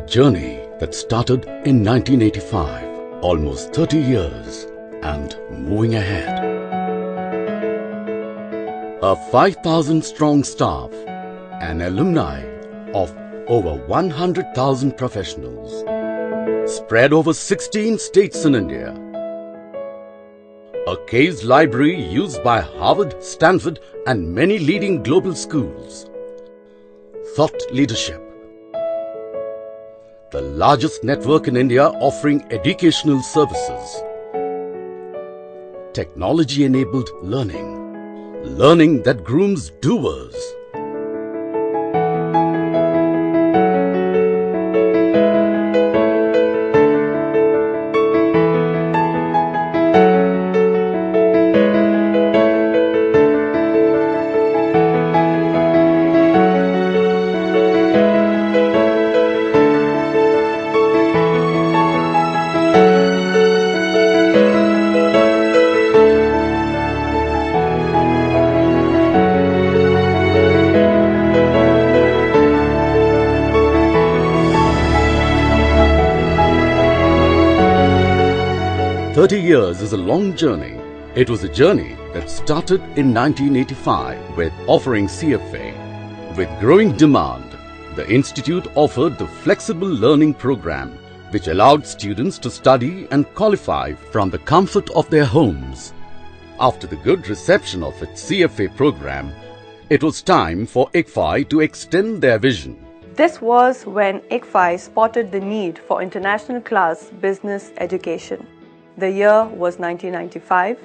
journey that started in 1985, almost 30 years and moving ahead. A 5,000-strong staff and alumni of over 100,000 professionals spread over 16 states in India. A case library used by Harvard, Stanford and many leading global schools. Thought leadership. The largest network in India offering educational services. Technology-enabled learning. Learning that grooms doers. "30 years is a long journey. It was a journey that started in 1985 with offering CFA. With growing demand, the institute offered the flexible learning program which allowed students to study and qualify from the comfort of their homes. After the good reception of its CFA program, it was time for ICFI to extend their vision. This was when ICFI spotted the need for international class business education. The year was 1995,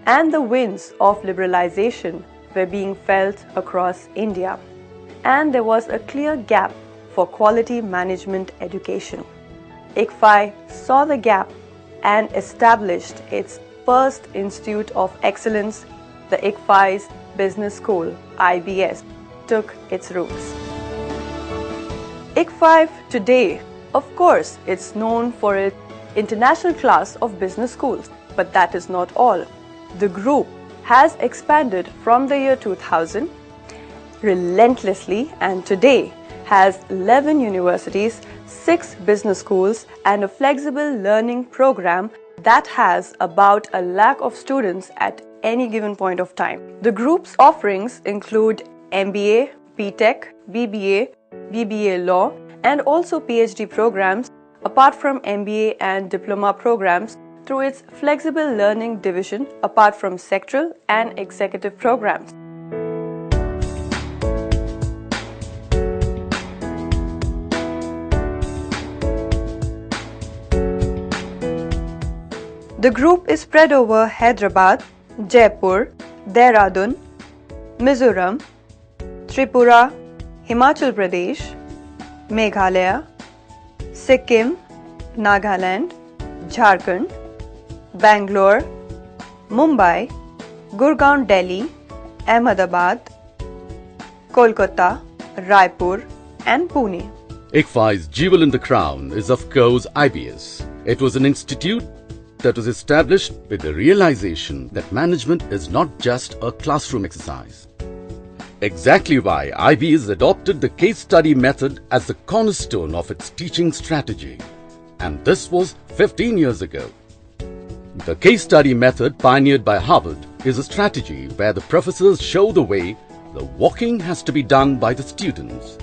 and the winds of liberalization were being felt across India. And there was a clear gap for quality management education. ICFI saw the gap and established its first Institute of Excellence, the ICFI's Business School, IBS, took its roots. ICFI today, of course, it's known for its international class of business schools, but that is not all. The group has expanded from the year 2000 relentlessly and today has 11 universities, 6 business schools and a flexible learning program that has about 1 lakh of students at any given point of time. The group's offerings include MBA, BTech, BBA, BBA Law and also PhD programs apart from MBA and diploma programs through its flexible learning division apart from sectoral and executive programs. The group is spread over Hyderabad, Jaipur, Dehradun, Mizoram, Tripura, Himachal Pradesh, Meghalaya, Sikkim, Nagaland, Jharkhand, Bangalore, Mumbai, Gurgaon, Delhi, Ahmedabad, Kolkata, Raipur and Pune. ICFI's jewel in the crown is of course IBS. It was an institute that was established with the realization that management is not just a classroom exercise. Exactly why IBS adopted the case study method as the cornerstone of its teaching strategy. And this was 15 years ago. The case study method pioneered by Harvard is a strategy where the professors show the way. The walking has to be done by the students.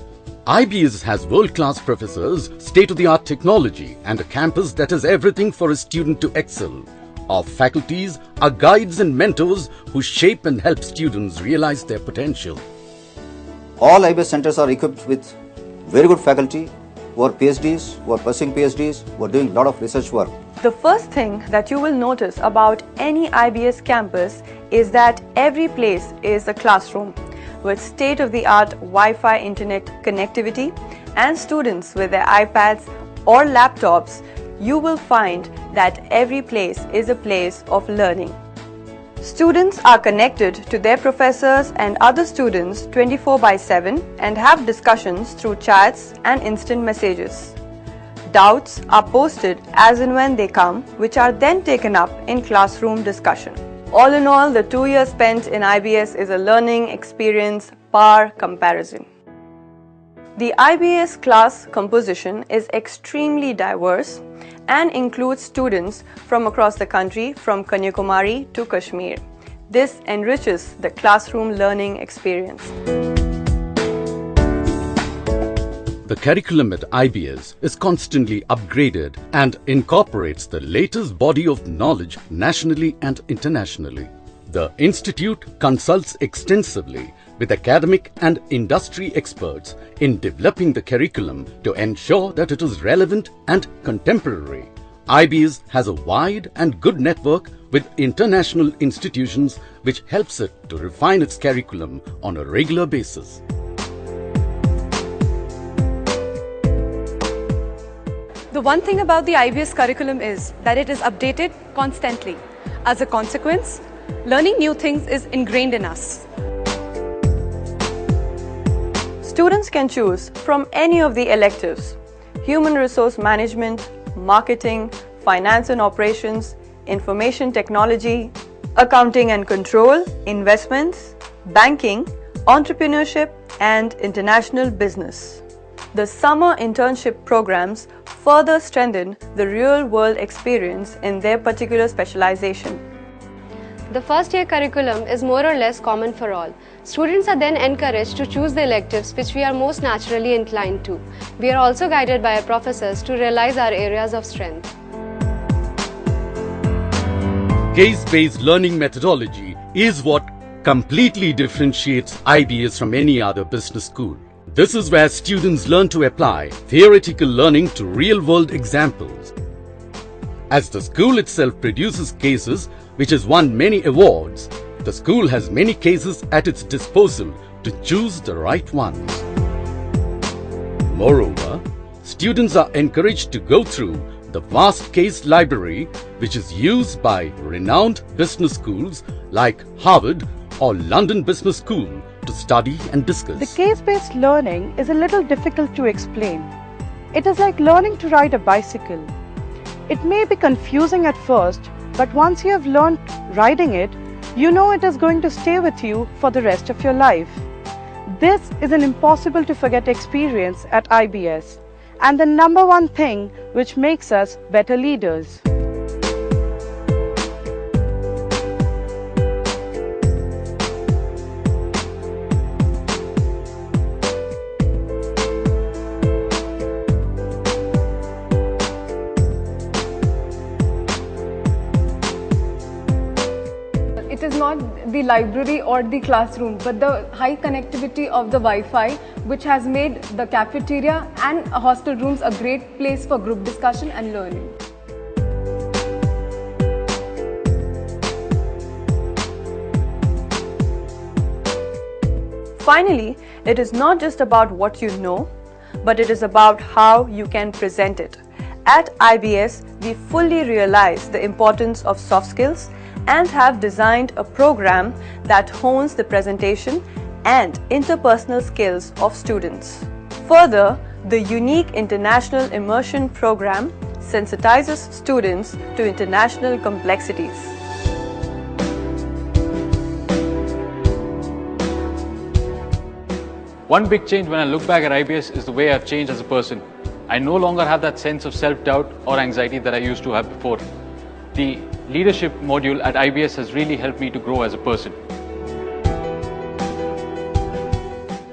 IBS has world-class professors, state-of-the-art technology and a campus that has everything for a student to excel. Our faculties are guides and mentors who shape and help students realize their potential. All IBS centers are equipped with very good faculty who are PhDs, who are pursuing PhDs, who are doing a lot of research work. The first thing that you will notice about any IBS campus is that every place is a classroom with state-of-the-art Wi-Fi internet connectivity and students with their iPads or laptops. You will find that every place is a place of learning. Students are connected to their professors and other students 24/7 and have discussions through chats and instant messages. Doubts are posted as and when they come, which are then taken up in classroom discussion. All in all, the 2 years spent in IBS is a learning experience par comparison. The IBS class composition is extremely diverse and includes students from across the country from Kanyakumari to Kashmir. This enriches the classroom learning experience. The curriculum at IBS is constantly upgraded and incorporates the latest body of knowledge nationally and internationally. The institute consults extensively with academic and industry experts in developing the curriculum to ensure that it is relevant and contemporary. IBS has a wide and good network with international institutions which helps it to refine its curriculum on a regular basis. The one thing about the IBS curriculum is that it is updated constantly. As a consequence, learning new things is ingrained in us. Students can choose from any of the electives: human resource management, marketing, finance and operations, information technology, accounting and control, investments, banking, entrepreneurship, and international business. The summer internship programs further strengthen the real-world experience in their particular specialization. The first year curriculum is more or less common for all. Students are then encouraged to choose the electives which we are most naturally inclined to. We are also guided by our professors to realize our areas of strength. Case-based learning methodology is what completely differentiates IBS from any other business school. This is where students learn to apply theoretical learning to real-world examples. As the school itself produces cases which has won many awards, the school has many cases at its disposal to choose the right ones. Moreover, students are encouraged to go through the vast case library which is used by renowned business schools like Harvard or London Business School to study and discuss. The case-based learning is a little difficult to explain. It is like learning to ride a bicycle. It may be confusing at first, but once you have learned riding it, you know it is going to stay with you for the rest of your life. This is an impossible to forget experience at IBS, and the number one thing which makes us better leaders. It is not the library or the classroom, but the high connectivity of the Wi-Fi, which has made the cafeteria and hostel rooms a great place for group discussion and learning. Finally, it is not just about what you know, but it is about how you can present it. At IBS, we fully realize the importance of soft skills and have designed a program that hones the presentation and interpersonal skills of students. Further, the unique international immersion program sensitizes students to international complexities. One big change when I look back at IBS is the way I've changed as a person. I no longer have that sense of self-doubt or anxiety that I used to have before. The leadership module at IBS has really helped me to grow as a person.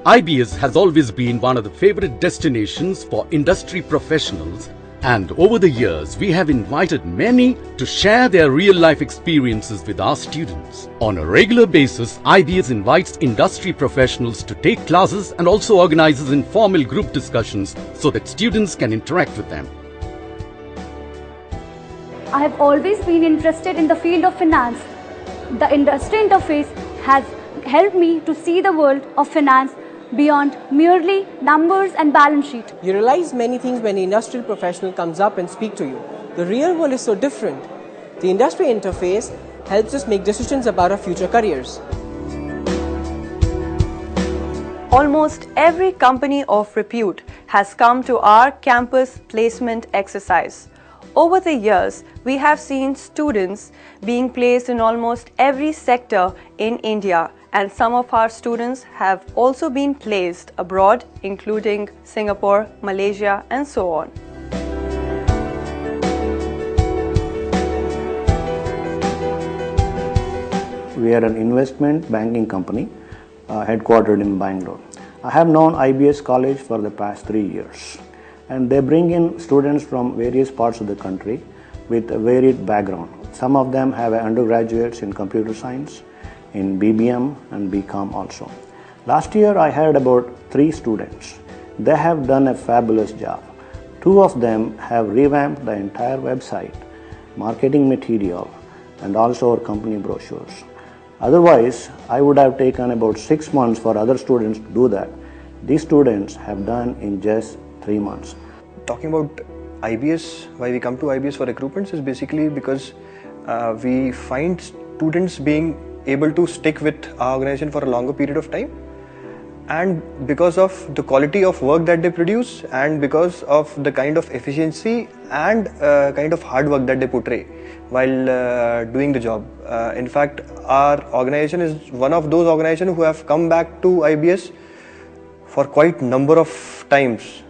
IBS has always been one of the favorite destinations for industry professionals, and over the years we have invited many to share their real-life experiences with our students. On a regular basis, IBS invites industry professionals to take classes and also organizes informal group discussions so that students can interact with them. I have always been interested in the field of finance. The industry interface has helped me to see the world of finance beyond merely numbers and balance sheet. You realize many things when an industrial professional comes up and speaks to you. The real world is so different. The industry interface helps us make decisions about our future careers. Almost every company of repute has come to our campus placement exercise. Over the years, we have seen students being placed in almost every sector in India and some of our students have also been placed abroad, including Singapore, Malaysia, and so on. We are an investment banking company headquartered in Bangalore. I have known IBS College for the past 3 years, and they bring in students from various parts of the country with a varied background. Some of them have undergraduates in computer science, in BBM and BCom also. Last year I had about 3 students. They have done a fabulous job. 2 of them have revamped the entire website, marketing material, and also our company brochures. Otherwise, I would have taken about 6 months for other students to do that. These students have done in just 3 months. Talking about IBS, why we come to IBS for recruitments is basically because we find students being able to stick with our organization for a longer period of time, and because of the quality of work that they produce and because of the kind of efficiency and kind of hard work that they portray while doing the job. In fact, our organization is one of those organizations who have come back to IBS for quite a number of times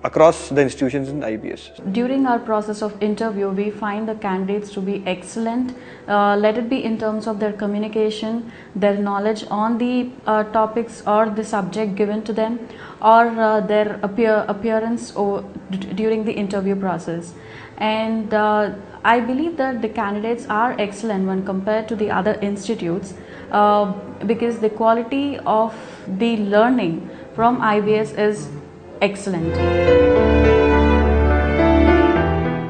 across the institutions in IBS. During our process of interview, we find the candidates to be excellent, let it be in terms of their communication, their knowledge on the topics or the subject given to them, or their appearance during the interview process. And I believe that the candidates are excellent when compared to the other institutes because the quality of the learning from IBS is excellent.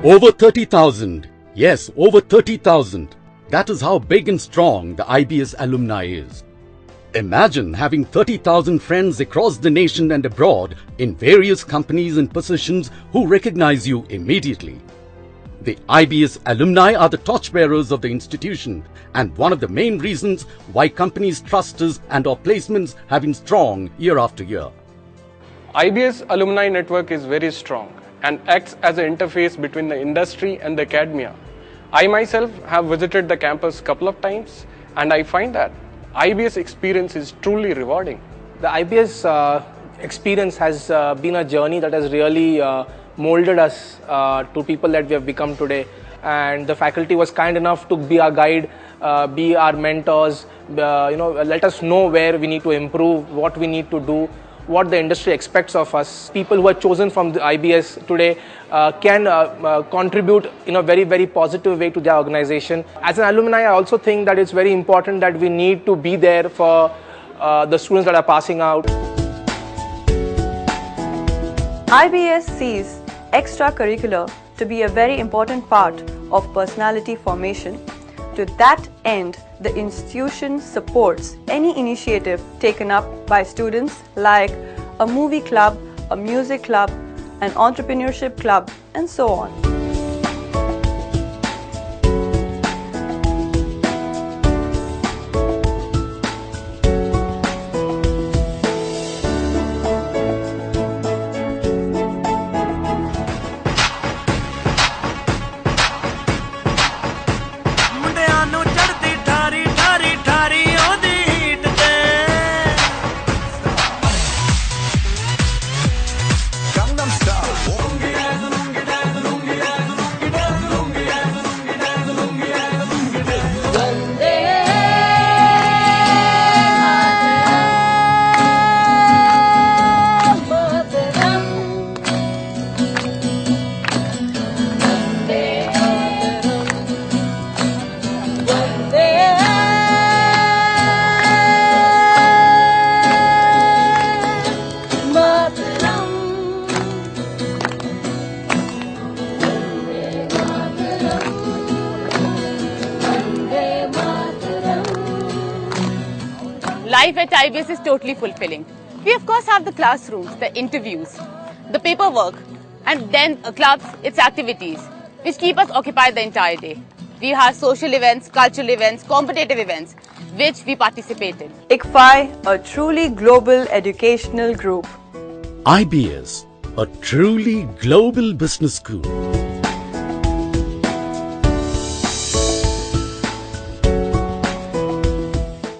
Over 30,000. Yes, over 30,000. That is how big and strong the IBS alumni is. Imagine having 30,000 friends across the nation and abroad in various companies and positions who recognize you immediately. The IBS alumni are the torchbearers of the institution and one of the main reasons why companies trust us and our placements have been strong year after year. IBS alumni network is very strong and acts as an interface between the industry and the academia. I myself have visited the campus a couple of times and I find that IBS experience is truly rewarding. The IBS experience has been a journey that has really molded us to people that we have become today, and the faculty was kind enough to be our guide, be our mentors, let us know where we need to improve, what we need to do, what the industry expects of us. People who are chosen from the IBS today can contribute in a very, very positive way to their organization. As an alumni, I also think that it's very important that we need to be there for the students that are passing out. IBS sees extracurricular to be a very important part of personality formation. To that end, the institution supports any initiative taken up by students like a movie club, a music club, an entrepreneurship club, and so on. Life at IBS is totally fulfilling. We of course have the classrooms, the interviews, the paperwork, and then clubs, its activities, which keep us occupied the entire day. We have social events, cultural events, competitive events, which we participate in. ICFI, a truly global educational group. IBS, a truly global business school.